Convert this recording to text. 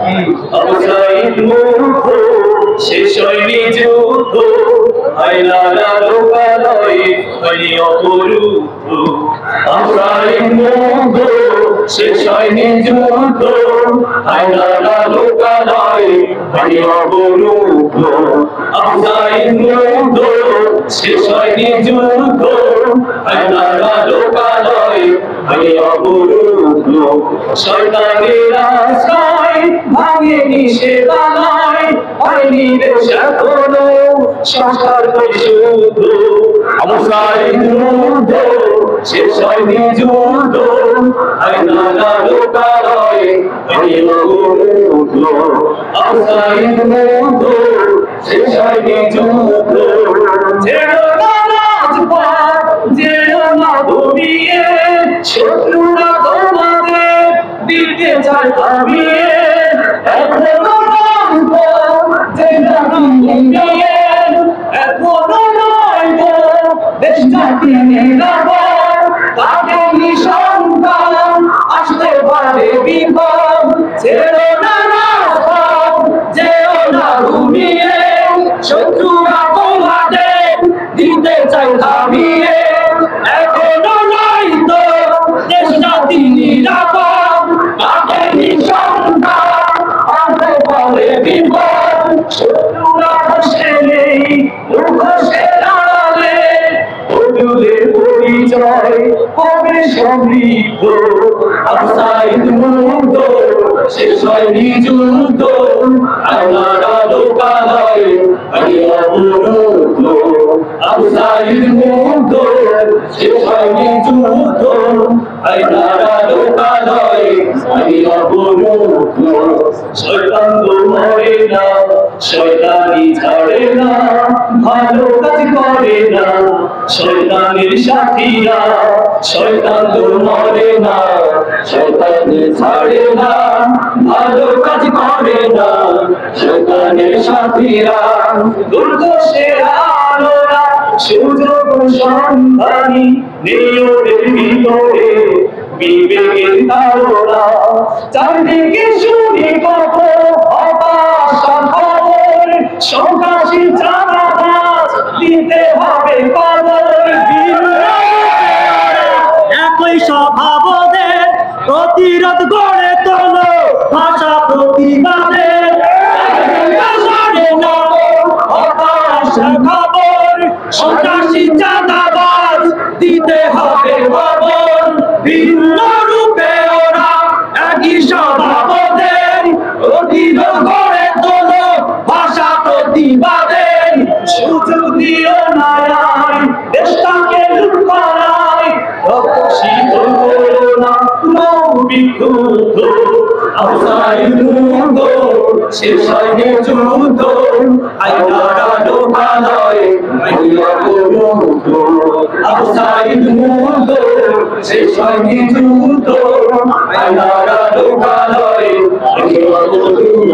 আবসাইদ মুগ্ধ শেষ হয়নি যুদ্ধ আইনারা লোকালয়ে হয়নি অপরুদ্ধ আবসাইদ মুগ্ধ শেষ হয়নি যুদ্ধ আইনারা লোকালয়ে হয়নি অপরুদ্ধ আবসাইদ মুগ্ধ শেষ হয়নি যুদ্ধ আইনারা লোকালয়ে হয়নি অপরুদ্ধ শয়তানের আশায় ভাঙেনি সেবানায় হয়নি দেশ এখনো সংস্কার পরিশুদ্ধ আবসাইদ মুগ্ধ শেষ হয়নি যুদ্ধ আইনারা লোকালয়ে হয়নি অপরুদ্ধ আবসাইদ মুগ্ধ শেষ হয়নি যুদ্ধ ছেড়ো না রাজপথ যেও না ঘুমিয়ে শত্রুরা তোমাদের দিতে চায় থামিয়ে এখনো নয় যেটা তুমি নিয়ে এখনো নয় দেশটাকে নিরাপদ তাকে নিঃসন্তান আসতে পারে বিপদ ছেড়ো না রাজপথ যেও না ঘুমিয়ে শত্রুরা তোমাদের দিতে চায় থামিয়ে এখনো নয় দেশটাকে নিরাপদ তাকে নিঃসন্তান আসতে পারে বিপদ শত্রুরা বসে নেই মুখোশের আড়ালে ওদের পরিচয় হবে সমৃদ্ধ আবসাইদ মুগ্ধ শেষ হয়নি যুদ্ধ আইনারা লোকালয়ে হয়নি অপরুদ্ধ আবসাইদ মুগ্ধ শেষ হয়নি যুদ্ধ আইনারা লোকালয়ে হয়নি অপরুদ্ধ শয়তান তো মরে না শয়তানি ছাড়ে না ভালো কাজ করে না শয়তানের সাথীরা শয়তান তো মরে না শয়তানি ছাড়ে না ভালো কাজ করে না শয়তানের সাথীরা দুর্দশার আলোরা সুযোগ সন্ধানী নিয়মের ভিতরে বিবেকের তারা চারদিকে শুনি কত হতাশা খবর সন্ত্রাসী চাঁদাবাজ দিতে হবে কবর একই স্বভাবদের প্রতিরোধ গড়ে তোলো ভাষা প্রতিবাদের হতাশা খবর সন্ত্রাসী চাঁদাবাজ দিতে হবে কবর ভিন্ন রূপে ওরা একই স্বভাবদের প্রতিরোধ গড়ে তোলো ভাষা প্রতিবাদের সুযোগ দিও না দেশটাকে লুট করায় রক্তশীত করো না বিক্ষুব্ধ আবসাইদ মুগ্ধ শেষ হয়নি যুদ্ধ আইনারা লোকালয়ে হয়নি অপরুদ্ধ আবসাইদ মুগ্ধ শেষ হয়নি যুদ্ধ আইনারা লোকালয়ে হয়নি অপরুদ্ধ